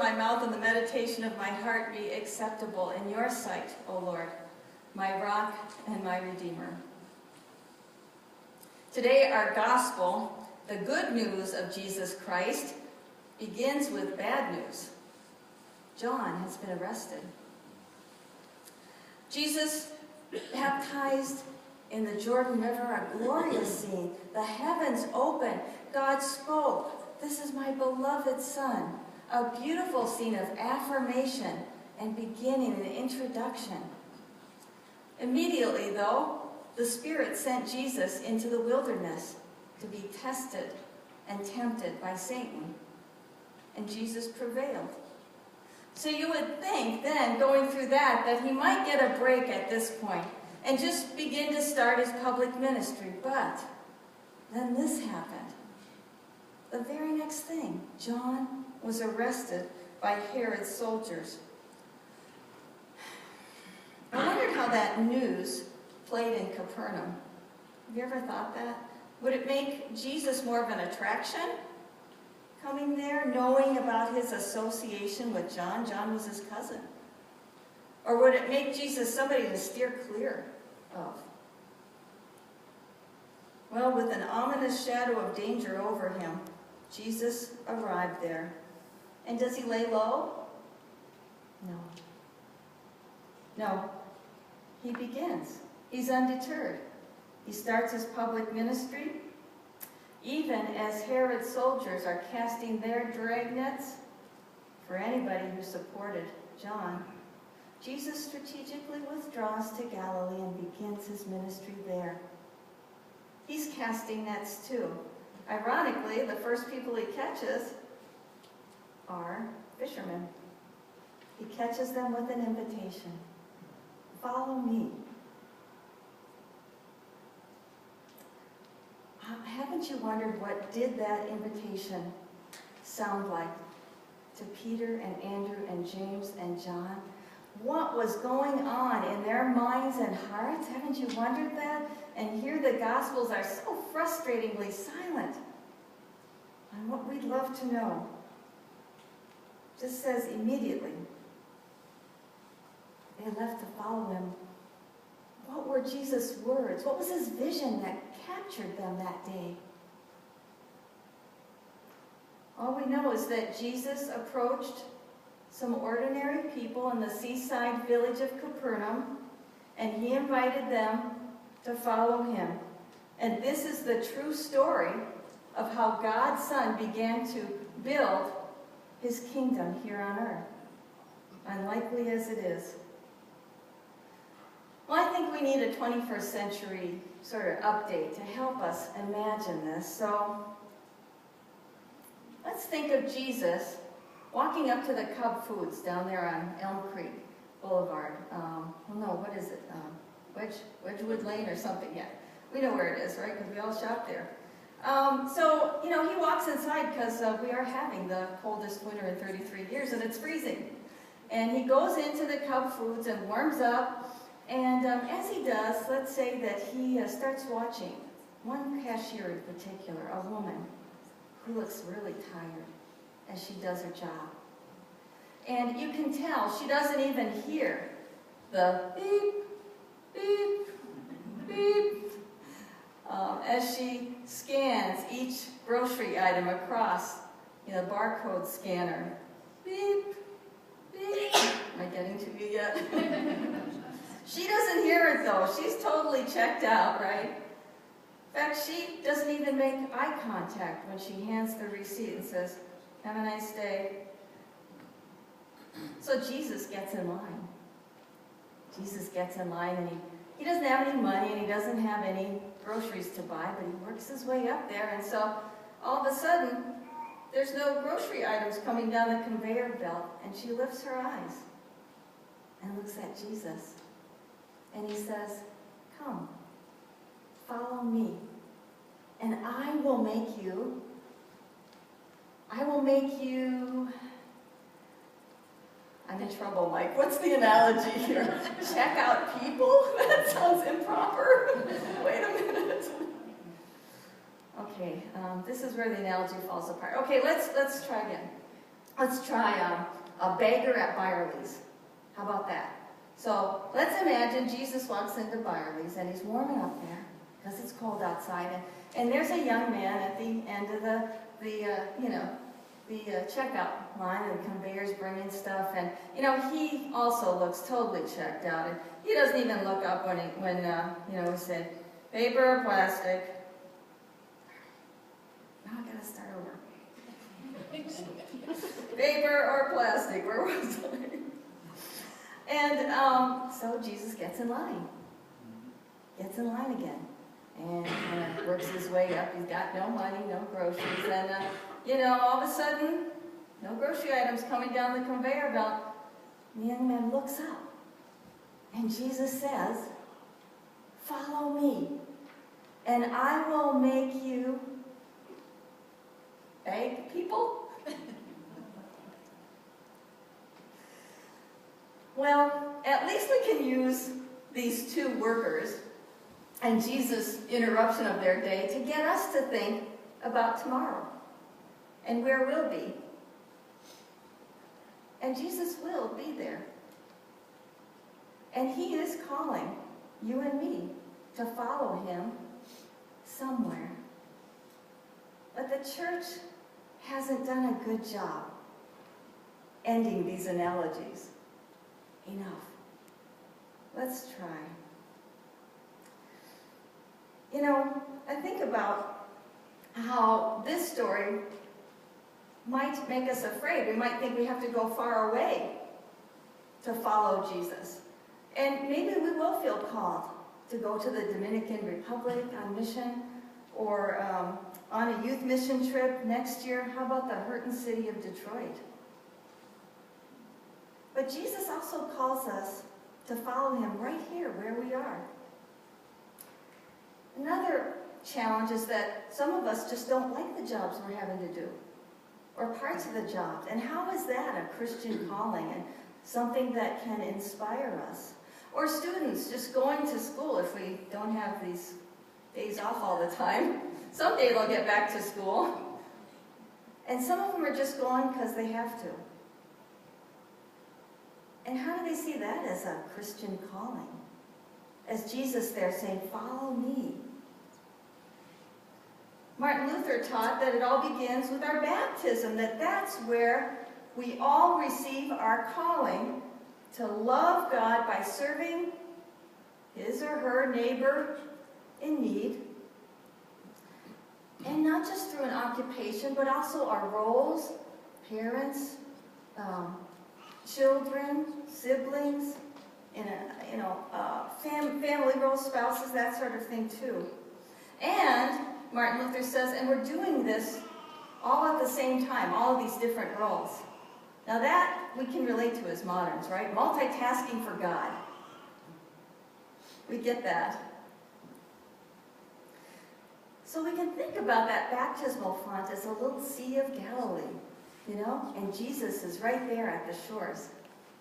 my mouth and the meditation of my heart be acceptable in your sight, O Lord, my rock and my redeemer. Today, our gospel, the good news of Jesus Christ, begins with bad news. John has been arrested. Jesus baptized in the Jordan River, a glorious scene. The heavens opened. God spoke. This is my beloved Son. A beautiful scene of affirmation and beginning and introduction. Immediately, though, the Spirit sent Jesus into the wilderness to be tested and tempted by Satan. And Jesus prevailed. So you would think then, going through that he might get a break at this point and just begin to start his public ministry. But then this happened. The very next thing, John was arrested by Herod's soldiers. I wondered how that news played in Capernaum. Have you ever thought that? Would it make Jesus more of an attraction? Coming there, knowing about his association with John. John was his cousin. Or would it make Jesus somebody to steer clear of? Well, with an ominous shadow of danger over him, Jesus arrived there. And does he lay low? No. No. He begins. He's undeterred. He starts his public ministry. Even as Herod's soldiers are casting their dragnets for anybody who supported John, Jesus strategically withdraws to Galilee and begins his ministry there. He's casting nets too. Ironically, the first people he catches are fishermen. He catches them with an invitation. Follow me. Haven't you wondered what did that invitation sound like to Peter and Andrew and James and John? What was going on in their minds and hearts? Haven't you wondered that? And here the Gospels are so frustratingly silent on what we'd love to know. Just says immediately they left to follow him. What were Jesus' words? What was his vision that captured them that day? All we know is that Jesus approached some ordinary people in the seaside village of Capernaum, and he invited them to follow him. And this is the true story of how God's Son began to build his kingdom here on earth, unlikely as it is. Well, I think we need a 21st century sort of update to help us imagine this. So let's think of Jesus walking up to the Cub Foods down there on Elm Creek Boulevard. What is it? Wedgwood Lane or something? Yeah, we know where it is, right? Because we all shop there. He walks inside because we are having the coldest winter in 33 years, and it's freezing. And he goes into the Cub Foods and warms up. And as he does, let's say that he starts watching one cashier in particular, a woman who looks really tired as she does her job. And you can tell she doesn't even hear the beep, beep, beep, as she scans each grocery item across the barcode scanner. Beep, beep. Am I getting to you yet? She doesn't hear it though. She's totally checked out, right? In fact, she doesn't even make eye contact when she hands the receipt and says, "Have a nice day." So Jesus gets in line. Jesus gets in line, and he doesn't have any money, and he doesn't have any groceries to buy, but he works his way up there, and so all of a sudden, there's no grocery items coming down the conveyor belt, and she lifts her eyes and looks at Jesus. And he says, "Come, follow me, and I will make you, I'm in trouble, Mike. What's the analogy here? Check out people? That sounds improper. Wait a minute. Okay, this is where the analogy falls apart. Okay, let's try again. Let's try a beggar at Byerly's. How about that? So let's imagine Jesus walks into Byerly's and he's warming up there because it's cold outside, and there's a young man at the end of the checkout line, and the conveyor's bringing stuff, and he also looks totally checked out, and he doesn't even look up when we said paper or plastic. Now I gotta start over. Paper or plastic, where was I? And so Jesus gets in line again, and kind of works his way up. He's got no money, no groceries, and all of a sudden, no grocery items coming down the conveyor belt. The young man looks up, and Jesus says, "Follow me, and I will make you beg people." Well, at least we can use these two workers and Jesus' interruption of their day to get us to think about tomorrow and where we'll be. And Jesus will be there. And he is calling you and me to follow him somewhere. But the church hasn't done a good job ending these analogies. Enough. Let's try. I think about how this story might make us afraid. We might think we have to go far away to follow Jesus. And maybe we will feel called to go to the Dominican Republic on mission, or on a youth mission trip next year. How about the hurting city of Detroit? But Jesus also calls us to follow him right here where we are. Another challenge is that some of us just don't like the jobs we're having to do, or parts of the jobs. And how is that a Christian calling and something that can inspire us? Or students just going to school if we don't have these days off all the time. Someday they'll get back to school. And some of them are just going because they have to. And how do they see that as a Christian calling? As Jesus there saying, "Follow me." Martin Luther taught that it all begins with our baptism, that's where we all receive our calling to love God by serving his or her neighbor in need. And not just through an occupation, but also our roles, parents, children, siblings, family roles, spouses, that sort of thing too. And Martin Luther says, and we're doing this all at the same time, all of these different roles. Now that we can relate to as moderns, right? Multitasking for God. We get that. So we can think about that baptismal font as a little Sea of Galilee, and Jesus is right there at the shores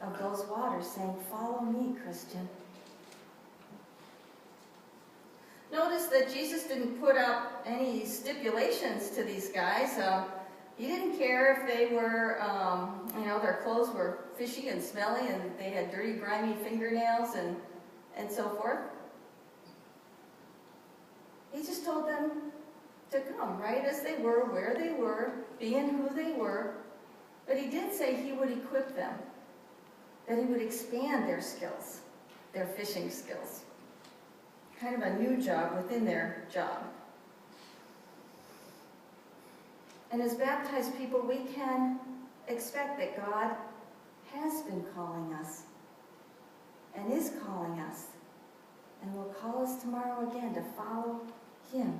of those waters saying, "Follow me, Christian." Notice that Jesus didn't put up any stipulations to these guys. He didn't care if they were, their clothes were fishy and smelly and they had dirty, grimy fingernails and so forth. He just told them to come right as they were, where they were, being who they were. But he did say he would equip them, that he would expand their skills, their fishing skills. Kind of a new job within their job. And as baptized people, we can expect that God has been calling us and is calling us and will call us tomorrow again to follow him.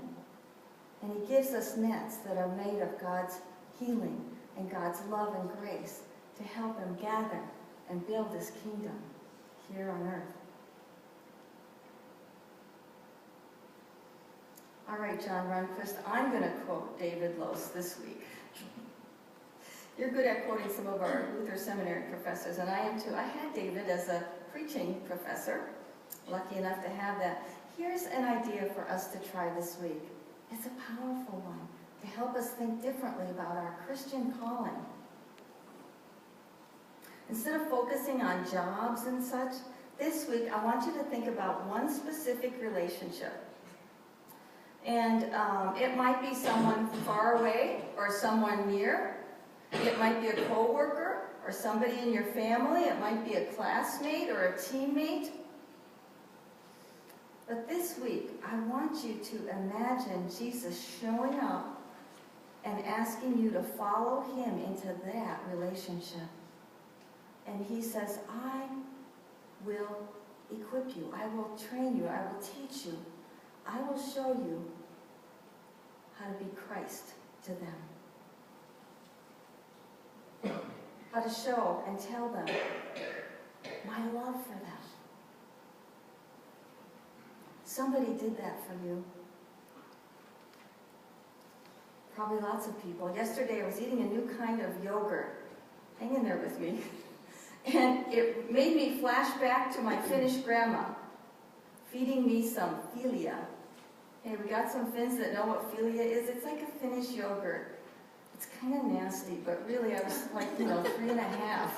And he gives us nets that are made of God's healing and God's love and grace to help him gather and build his kingdom here on earth. All right, John Runquist, I'm going to quote David Lose this week. You're good at quoting some of our Luther Seminary professors, and I am too. I had David as a preaching professor, lucky enough to have that. Here's an idea for us to try this week. It's a powerful one to help us think differently about our Christian calling. Instead of focusing on jobs and such, this week I want you to think about one specific relationship. And it might be someone far away or someone near. It might be a coworker or somebody in your family. It might be a classmate or a teammate. But this week, I want you to imagine Jesus showing up and asking you to follow him into that relationship. And he says, I will equip you. I will train you. I will teach you. I will show you how to be Christ to them. How to show and tell them my love for them. Somebody did that for you. Probably lots of people. Yesterday I was eating a new kind of yogurt. Hang in there with me. And it made me flash back to my Finnish grandma feeding me some philia. Hey, we got some Finns that know what philia is. It's like a Finnish yogurt. It's kind of nasty, but really I was like, 3.5.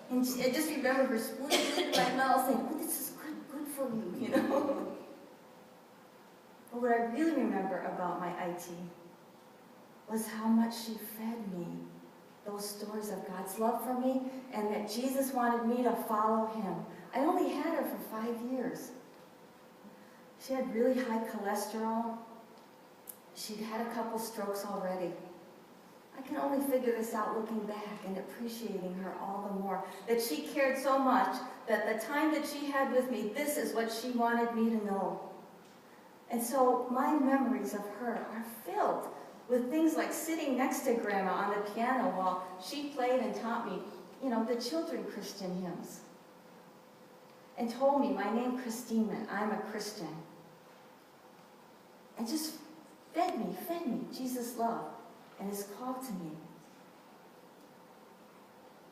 And I just remember her spoon in my mouth saying, oh, this is good for you, But what I really remember about my IT was how much she fed me those stories of God's love for me and that Jesus wanted me to follow him. I only had her for 5 years. She had really high cholesterol. She'd had a couple strokes already. I can only figure this out looking back and appreciating her all the more. That she cared so much that the time that she had with me, this is what she wanted me to know. And so my memories of her are filled with things like sitting next to Grandma on the piano while she played and taught me, the children Christian hymns. And told me, my name Christina, I'm a Christian. And just fed me Jesus' love and his call to me.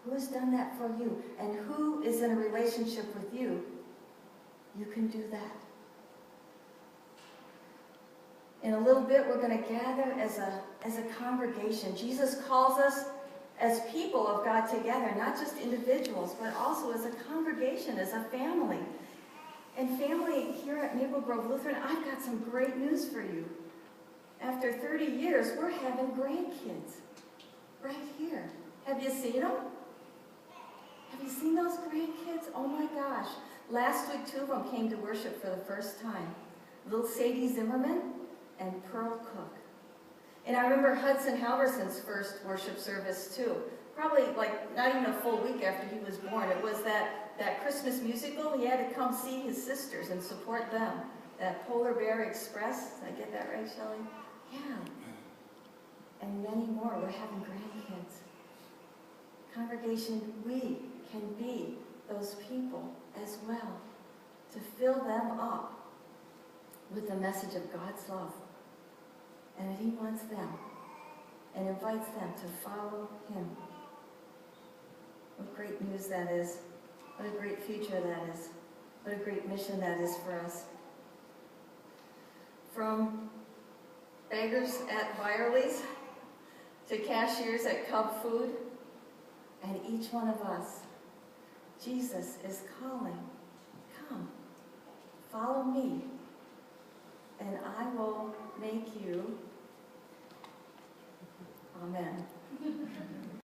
Who has done that for you? And who is in a relationship with you? You can do that. In a little bit, we're going to gather as a congregation. Jesus calls us as people of God together, not just individuals, but also as a congregation, as a family. And family, here at Maple Grove Lutheran, I've got some great news for you. After 30 years, we're having grandkids right here. Have you seen them? Have you seen those grandkids? Oh my gosh. Last week, 2 of them came to worship for the first time. Little Sadie Zimmerman and Pearl Cook. And I remember Hudson Halverson's first worship service too. Probably not even a full week after he was born. It was that Christmas musical. He had to come see his sisters and support them. That Polar Bear Express. Did I get that right, Shelley? Yeah. And many more. We're having grandkids. Congregation, we can be those people as well. To fill them up with the message of God's love. And that he wants them and invites them to follow him. What great news that is. What a great future that is. What a great mission that is for us. From beggars at Byerly's to cashiers at Cub Food, and each one of us, Jesus is calling, come, follow me, and I will make you. Amen.